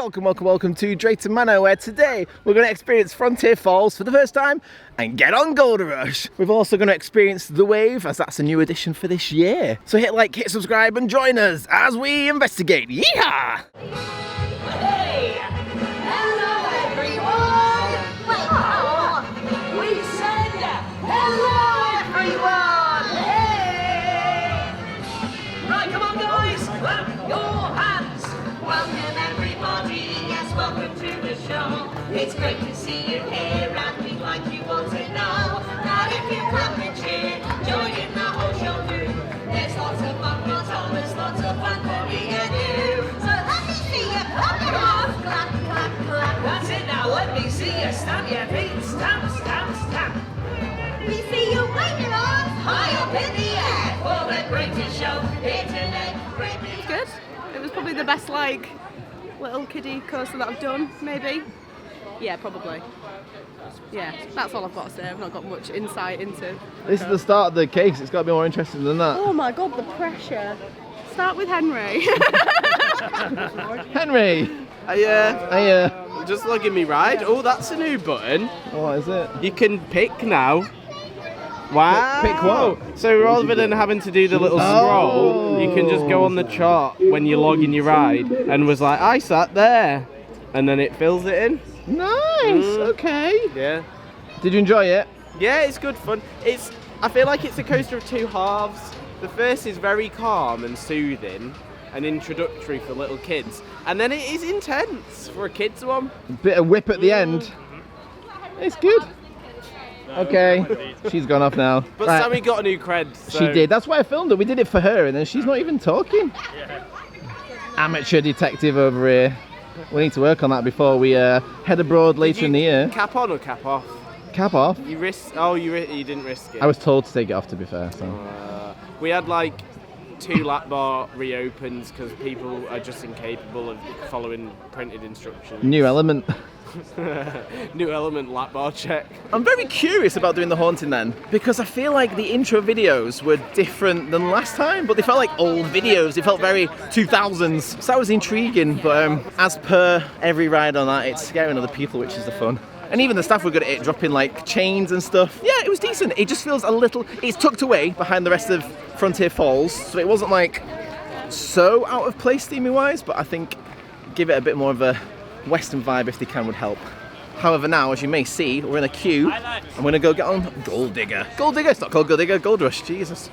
welcome to Drayton Manor, where today we're going to experience Frontier Falls for the first time and get on Gold Rush. We're also going to experience The Wave, as that's a new addition for this year. So hit like, hit subscribe and join us as we investigate. Yeehaw! Hey! Hello everyone! Wow! We said hello everyone! Hey! Right, come on guys! Clap your hands! Welcome everybody, yes, welcome to the show. It's great to see you here and we'd like you all to know that if you clap and cheer, join in the whole show too. There's lots of fun for Thomas, lots of fun for me and you. So let me see you clap your hands, clap, clap, clap. That's it now, let me see you stamp your feet, stamp, stamp, stamp. We see you wave your arms high up in the air for the greatest show here today. Good. It was probably the best little kiddie coaster that I've done, maybe. Yeah, probably. Yeah, that's all I've got to say. I've not got much insight into. This is the start of the case, it's got to be more interesting than that. Oh my god, the pressure. Start with Henry. Henry! Hiya. Just logging me ride. Oh, that's a new button. What is it? You can pick now. Wow. Pick what? So rather than having to do the little scroll, you can just go on the chart when you're logging your ride and was like, I sat there. And then it fills it in. Nice, okay. Yeah. Did you enjoy it? Yeah, it's good fun. I feel like it's a coaster of two halves. The first is very calm and soothing and introductory for little kids. And then it is intense for a kids one. Bit of whip at the end. It's good. Okay, she's gone off now. But Right. Sammy got a new cred. So. She did, that's why I filmed it. We did it for her and then she's not even talking. Amateur detective over here. We need to work on that before we head abroad later in the year. Cap on or cap off? Cap off. You risk. Oh, you didn't risk it. I was told to take it off, to be fair. So. We had like 2 lap bar reopens because people are just incapable of following printed instructions. New element. New element lap bar check. I'm very curious about doing the haunting then, because I feel like the intro videos were different than last time, but they felt like old videos. They felt very 2000s. So that was intriguing, but as per every ride on that, it's scaring other people, which is the fun. And even the staff were good at it, dropping like chains and stuff. Yeah, it was decent. It just feels a little, it's tucked away behind the rest of Frontier Falls, so it wasn't like so out of place theming wise, but I think give it a bit more of a Western vibe if they can would help. However, now, as you may see, we're in a queue. I'm going to go get on Gold Digger. Gold Digger? It's not called Gold Digger, Gold Rush. Jesus.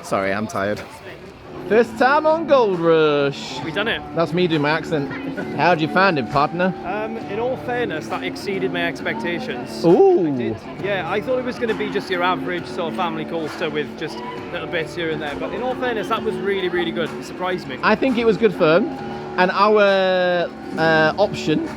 Sorry, I'm tired. First time on Gold Rush. We done it. That's me doing my accent. How'd you find it, partner? In all fairness, that exceeded my expectations. Ooh. It did. Yeah, I thought it was going to be just your average sort of family coaster with just little bits here and there. But in all fairness, that was really, really good. It surprised me. I think it was good fun. And our option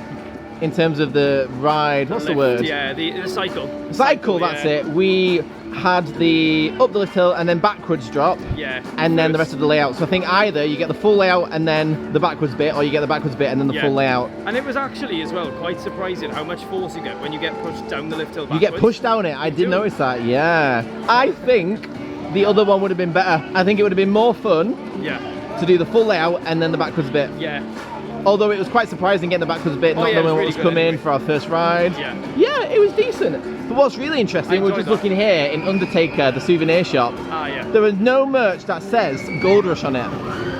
in terms of the ride, what's the word? Yeah, the cycle. Cycle, that's yeah. it. We had the up the lift hill and then backwards drop. Yeah. And then the rest of the layout. So I think either you get the full layout and then the backwards bit, or you get the backwards bit and then the full layout. And it was actually as well quite surprising how much force you get when you get pushed down the lift hill backwards. You get pushed down it. I did notice that. Yeah. I think the other one would have been better. I think it would have been more fun. Yeah. To do the full layout and then the backwards bit. Yeah. Although it was quite surprising getting the backwards bit, not knowing what was coming for our first ride. Yeah, it was decent. But what's really interesting, we're just looking here in Undertaker, the souvenir shop. Ah, yeah. There was no merch that says Gold Rush on it.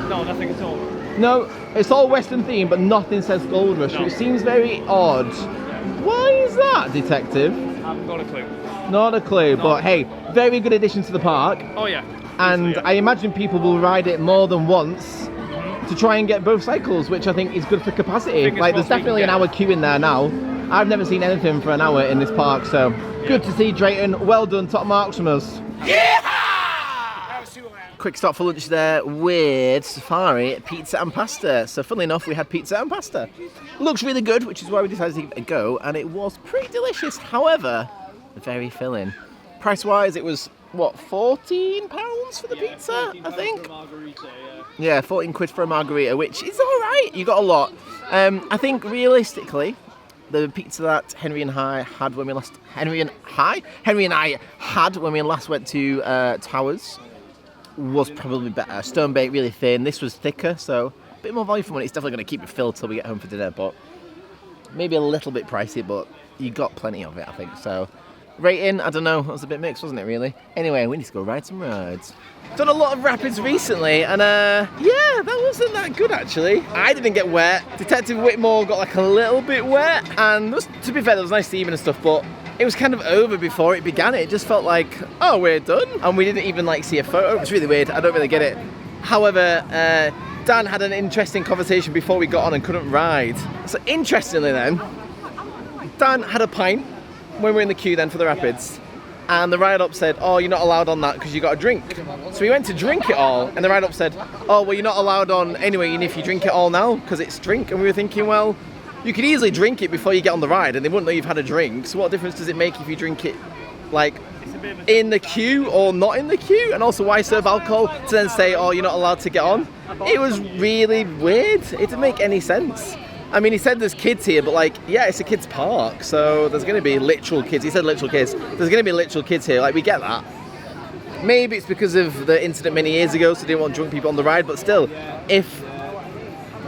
No, nothing at all. No, it's all Western themed, but nothing says Gold Rush, which seems very odd. Why is that, detective? I've got a clue. Not a clue, but hey, very good addition to the park. Oh, yeah. And I imagine people will ride it more than once to try and get both cycles, which I think is good for capacity. Like, there's definitely an hour queue in there now. I've never seen anything for an hour in this park, so good to see, Drayton. Well done, top marks from us. Quick stop for lunch there with Safari, pizza and pasta. So funnily enough, we had pizza and pasta. Looks really good, which is why we decided to give it a go, and it was pretty delicious. However, very filling. Price-wise, it was, what, £14 for the pizza, I think? Yeah, 14 quid for a margarita, which is all right. You got a lot. I think realistically, the pizza that Henry and I had when we last went to Towers was probably better. Stone baked, really thin. This was thicker, so bit more value for money. It's definitely going to keep it filled till we get home for dinner, but maybe a little bit pricey, but you got plenty of it, I think. So rating, I don't know, it was a bit mixed, wasn't it, really? Anyway, we need to go ride some rides. Done a lot of rapids recently, and yeah, that wasn't that good, actually. I didn't get wet. Detective Whitmore got like a little bit wet, and to be fair, there was nice steaming and stuff, but it was kind of over before it began. It just felt like, oh, we're done, and we didn't even like see a photo. It's really weird. I don't really get it. However, Dan had an interesting conversation before we got on and couldn't ride. So interestingly then, Dan had a pint when we were in the queue then for the rapids, and the ride-up said, oh, you're not allowed on that because you got a drink. So we went to drink it all, and the ride-up said, oh, well, you're not allowed on anyway, even if you drink it all now, because it's drink. And we were thinking, well, you could easily drink it before you get on the ride, and they wouldn't know you've had a drink. So what difference does it make if you drink it, like, in the queue or not in the queue? And also, why serve alcohol to then say, oh, you're not allowed to get on? It was really weird. It didn't make any sense. I mean, he said there's kids here, but like, yeah, it's a kids park, so there's going to be literal kids. He said literal kids. There's going to be literal kids here. Like, we get that. Maybe it's because of the incident many years ago, so they didn't want drunk people on the ride. But still, if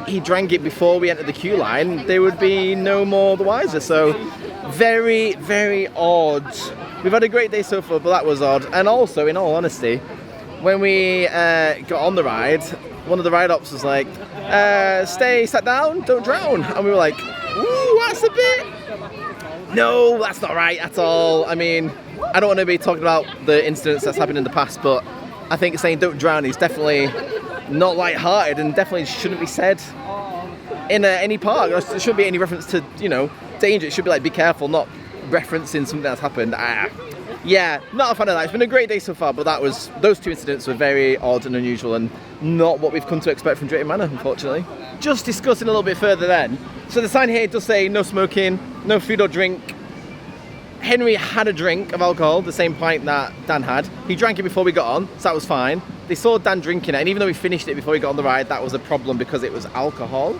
he drank it before we entered the queue line, they would be no more the wiser. So, very, very odd. We've had a great day so far, but that was odd. And also, in all honesty, when we got on the ride, one of the ride-ups was like, stay sat down, don't drown. And we were like, ooh, that's a bit... No, that's not right at all. I mean, I don't want to be talking about the incidents that's happened in the past, but I think saying don't drown is definitely not light-hearted and definitely shouldn't be said in any park. There shouldn't be any reference to, you know, danger. It should be like, be careful, not referencing something that's happened. Yeah, not a fan of that. It's been a great day so far, but those two incidents were very odd and unusual and not what we've come to expect from Drayton Manor, unfortunately. Just discussing a little bit further then. So the sign here does say no smoking, no food or drink. Henry had a drink of alcohol, the same pint that Dan had. He drank it before we got on, so that was fine. They saw Dan drinking it, and even though we finished it before we got on the ride, that was a problem because it was alcohol.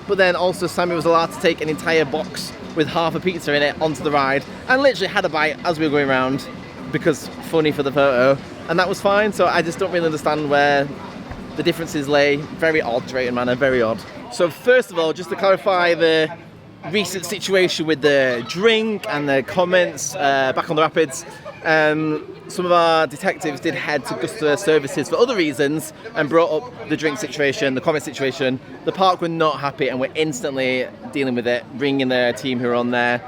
But then also Sammy was allowed to take an entire box with half a pizza in it onto the ride and literally had a bite as we were going around because funny for the photo, and that was fine. So I just don't really understand where the differences lay. Very odd, Drayton Manor, very odd. So first of all, just to clarify the recent situation with the drink and the comments back on the rapids, some of our detectives did head to customer services for other reasons and brought up the drink situation, the comment situation. The park were not happy and we're instantly dealing with it, bringing their team who are on there,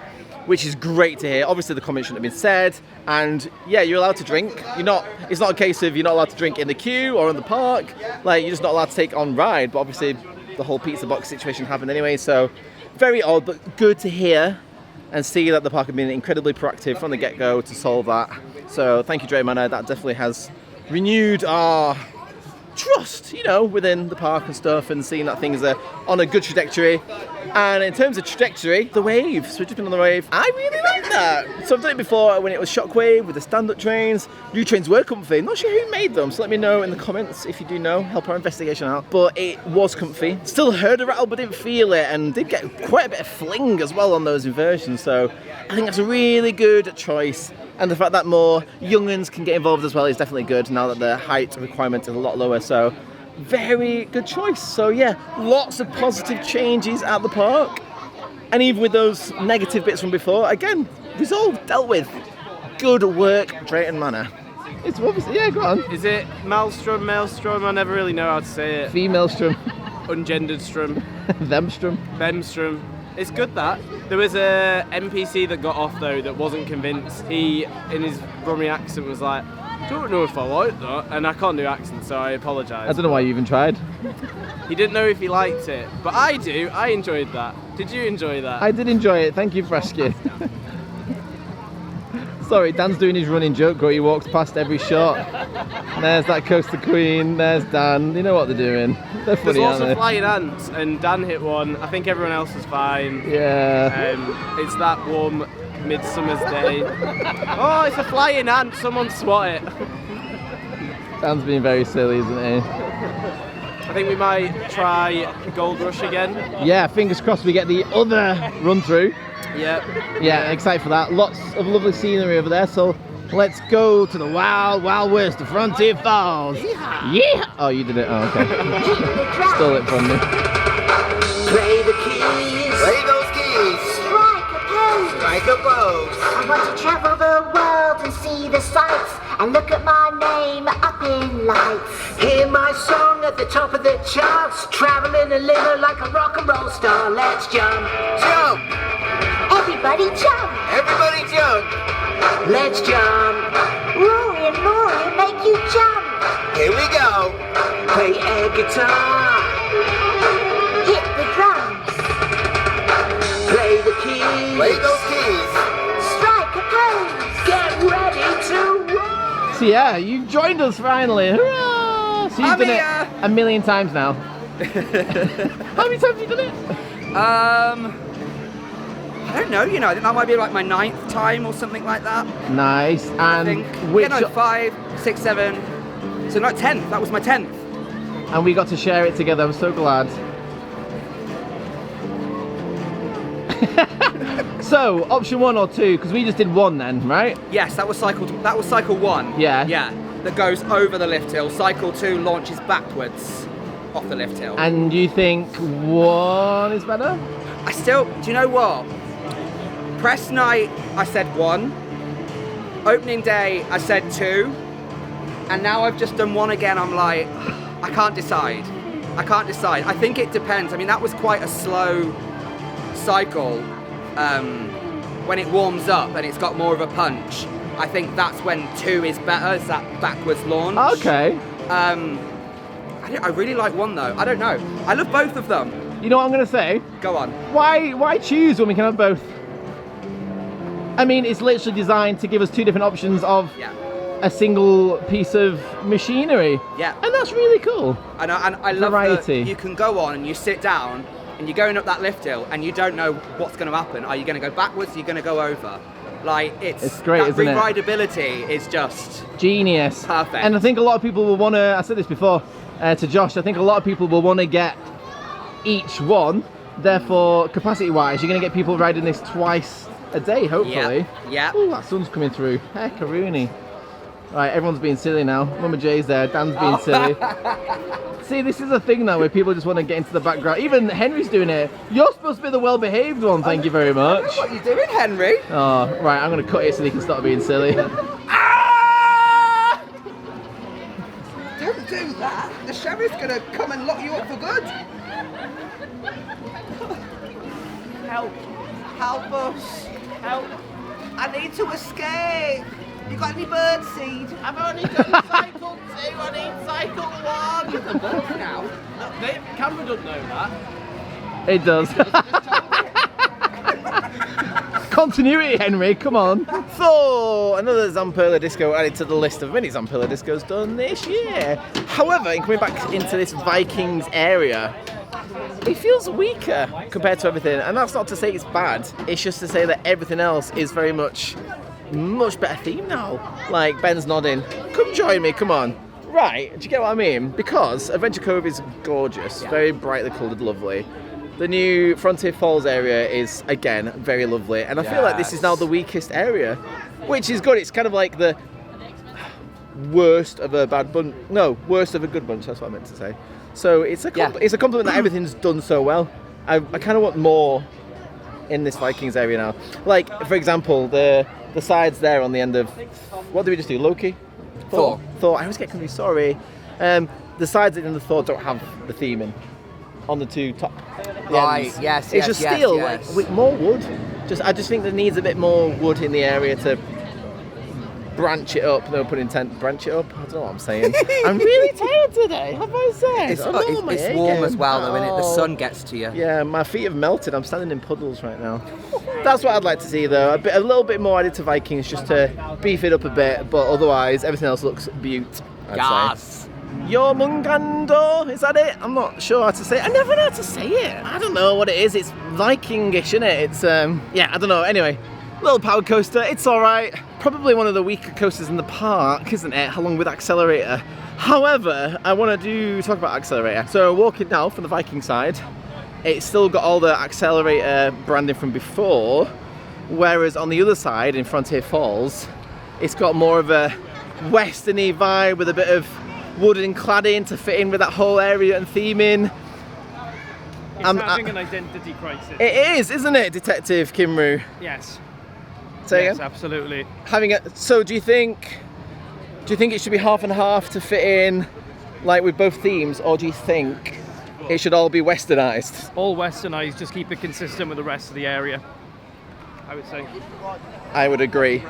which is great to hear. Obviously the comment shouldn't have been said, and yeah, you're allowed to drink. It's not a case of you're not allowed to drink in the queue or in the park, like you're just not allowed to take on ride, but obviously the whole pizza box situation happened anyway, so very odd, but good to hear and see that the park have been incredibly proactive from the get-go to solve that. So thank you, Drayton Manor. That definitely has renewed our trust, you know, within the park and stuff, and seeing that things are on a good trajectory. And in terms of trajectory, the waves, we've just been on the wave. I really like that. So I've done it before when it was Shockwave with the stand-up trains. New trains were comfy. I'm not sure who made them, so let me know in the comments if you do know. Help our investigation out. But it was comfy. Still heard a rattle, but didn't feel it, and did get quite a bit of fling as well on those inversions. So I think that's a really good choice. And the fact that more young'uns can get involved as well is definitely good now that the height requirement is a lot lower. So very good choice. So yeah, lots of positive changes at the park. And even with those negative bits from before, again, resolved, dealt with. Good work, Drayton Manor. It's obviously, yeah, go on. Is it Maelstrom? I never really know how to say it. Female-strom. Ungendered strum. Them-strom. Bemstrom. It's good that. There was a NPC that got off though that wasn't convinced. He, in his Brummie accent, was like, don't know if I like that, and I can't do accents, so I apologise. I don't know why you even tried. He didn't know if he liked it, but I do. I enjoyed that. Did you enjoy that? I did enjoy it. Thank you for asking. Sorry, Dan's doing his running joke where he walks past every shot. There's that Coaster Queen, there's Dan. You know what they're doing. They're funny, There's lots aren't they? of flying ants, and Dan hit one. I think everyone else was fine. Yeah. It's that warm midsummer's day. Oh, it's a flying ant. Someone swat it. Dan's being very silly, isn't he? I think we might try Gold Rush again. Yeah, fingers crossed we get the other run through. Yeah. Yeah, excited for that. Lots of lovely scenery over there, so Let's go to the wild, wild west of Frontier Falls. Yeah. Oh, you did it. Oh, okay. Stole it from me. Play the keys. Play those keys. Strike a pose. Strike a pose. I want to travel the world and see the sights and look at my name up in lights. Hear my song at the top of the charts. Traveling a limo like a rock and roll star. Let's jump. Jump. Everybody jump. Everybody jump. Let's jump. Rory and Rory make you jump. Here we go. Play air guitar. Hit the drums. Play the keys. Play those keys. Strike a pose. Get ready to roll. So yeah, you joined us finally. Hurrah! So you've done it a million times now. How many times have you done it? I don't know, you know, I think that might be like my 9th time or something like that. Nice. I And think. which? Yeah, no, 5, 6, 7. So not 10th, that was my 10th. And we got to share it together. I'm so glad. So option 1 or 2, because we just did 1 then, right? Yes, that was cycle 1. Yeah. Yeah, that goes over the lift hill. Cycle 2 launches backwards off the lift hill. And you think 1 is better? I still, do you know what? Press night, I said 1. Opening day, I said 2. And now I've just done 1 again. I'm like, I can't decide. I think it depends. I mean, that was quite a slow cycle. When it warms up and it's got more of a punch, I think that's when 2 is better. It's that backwards launch. Okay. I really like 1 though. I don't know. I love both of them. You know what I'm going to say? Go on. Why choose when we can have both? I mean, it's literally designed to give us 2 different options of Yeah. a single piece of machinery. Yeah. And that's really cool. And I love Variety. that you can go on and you sit down and you're going up that lift hill and you don't know what's going to happen. Are you going to go backwards? Are you going to go over? Like, it's great, that isn't it? re-rideability is just Genius. Perfect. And I think a lot of people will want to, I said this before to Josh, I think a lot of people will want to get each one. Therefore, capacity-wise, you're going to get people riding this twice a day, hopefully. Yeah. Oh, that sun's coming through. Heck, a Rooney. Right, everyone's being silly now. Mama J's there, Dan's being silly. See, this is a thing now where people just want to get into the background. Even Henry's doing it. You're supposed to be the well-behaved one, thank you very much. What are you doing, Henry? Oh, right, I'm going to cut it so he can stop being silly. Ah! Don't do that. The sheriff's going to come and lock you up for good. Help. Help us. Help. I need to escape. You got any bird seed? I've only done cycle 2, I need cycle 1. You can walk now. The camera doesn't know that. It does. Continuity, Henry, come on. Thor, another Zamperla disco added to the list of many Zamperla discos done this year. However, in coming back into this Vikings area, it feels weaker compared to everything, and that's not to say it's bad, it's just to say that everything else is very much better theme now. Like, Ben's nodding. Come join me, come on. Right, do you get what I mean? Because Adventure Cove is gorgeous, very brightly coloured, lovely. The new Frontier Falls area is, again, very lovely. And I feel like this is now the weakest area, which is good. It's kind of like the worst of a bad bunch. No, worst of a good bunch, that's what I meant to say. So it's a compliment that everything's done so well. I kind of want more in this Vikings area now. Like, for example, the sides there on the end of, what did we just do, Loki? Thor. I always get confused, sorry. The sides at the end of Thor don't have the theme in. On the 2 top ends. Yes, it's just steel, like, with more wood. I just think there needs a bit more wood in the area to branch it up. No pun intended, branch it up. I don't know what I'm saying. I'm really tired today. Have I said? It's warm as well, though, innit? The sun gets to you. Yeah, my feet have melted. I'm standing in puddles right now. That's what I'd like to see, though. A little bit more added to Vikings, just to beef it up a bit. But otherwise, everything else looks beaut. I'd say. Jormungandr, is that it? I'm not sure how to say it. I never know how to say it. I don't know what it is. It's Vikingish, isn't it? It's, yeah, I don't know. Anyway, little power coaster. It's all right. Probably one of the weaker coasters in the park, isn't it? Along with Accelerator. However, I want to talk about Accelerator. So walking now from the Viking side, it's still got all the Accelerator branding from before. Whereas on the other side, in Frontier Falls, It's got more of a westerny vibe with a bit of wooden cladding to fit in with that whole area and theming. It's having an identity crisis. It is, isn't it, Detective Kimru? Yes. Say yes, again? absolutely. So do you think it should be half and half to fit in, like with both themes, or do you think it should all be westernized? All westernized, just keep it consistent with the rest of the area, I would say. I would agree.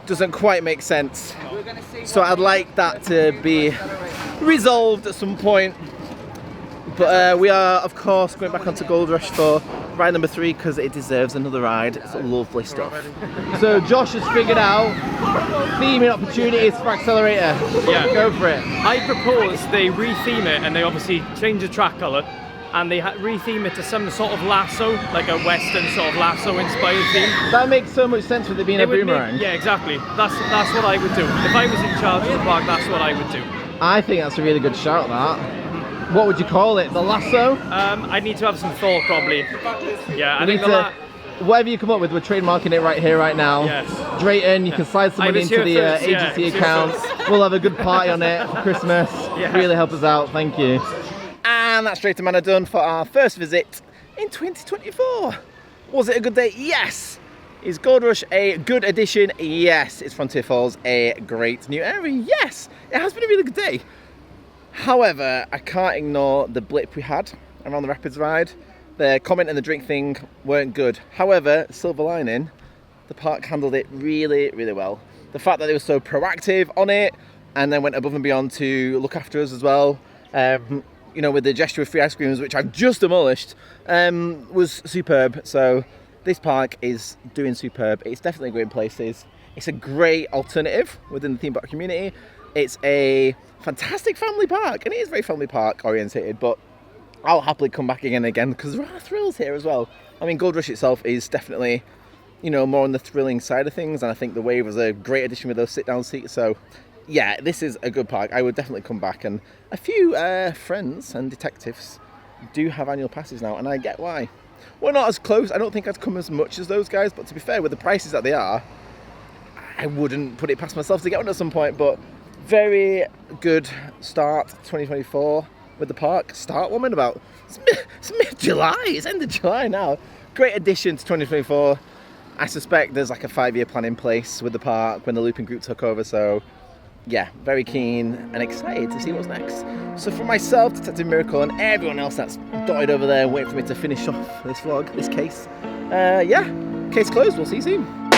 Doesn't quite make sense. So I'd like that to be resolved at some point. But we are, of course, going back onto Gold Rush for ride number 3 because it deserves another ride. It's lovely stuff. So Josh has figured out theming opportunities for Accelerator. Yeah. Go for it. I propose they re-theme it, and they obviously change the track colour, and they re-theme it to some sort of lasso, like a western sort of lasso-inspired theme. That makes so much sense with it being a boomerang. Yeah, exactly. That's what I would do. If I was in charge of the park, that's what I would do. I think that's a really good shout, that. What would you call it? The lasso? I'd need to have some Thor, probably. Yeah, I We think need to, whatever you come up with, we're trademarking it right here, right now. Yes. Drayton, you can slide some money was into the here first, yeah, agency was here account. first. We'll have a good party on it for Christmas. Yeah. Really help us out, thank you. And that's Drayton Manor done for our first visit in 2024. Was it a good day? Yes. Is Gold Rush a good addition? Yes. Is Frontier Falls a great new area? Yes. It has been a really good day. However, I can't ignore the blip we had around the Rapids ride. The comment and the drink thing weren't good. However, silver lining, the park handled it really, really well. The fact that they were so proactive on it and then went above and beyond to look after us as well, you know, with the gesture of free ice creams, which I've just demolished, was superb. So this park is doing superb. It's definitely a great places. It's a great alternative within the theme park community. It's a fantastic family park, and it is very family park orientated, but I'll happily come back again and again because there are thrills here as well. I mean, Gold Rush itself is definitely, you know, more on the thrilling side of things, and I think the Wave was a great addition with those sit-down seats. So yeah, this is a good park. I would definitely come back, and a few friends and detectives do have annual passes now, and I get why. We're not as close. I don't think I'd come as much as those guys, but to be fair, with the prices that they are, I wouldn't put it past myself to get one at some point. But very good start 2024 with the park. Start woman about it's mid-July, it's end of July now. Great addition to 2024. I suspect there's like a 5-year plan in place with the park when the looping group took over, so yeah, very keen and excited to see what's next. So for myself, Detective Miracle, and everyone else that's dotted over there waiting for me to finish off this vlog, this case, yeah, case closed. We'll see you soon.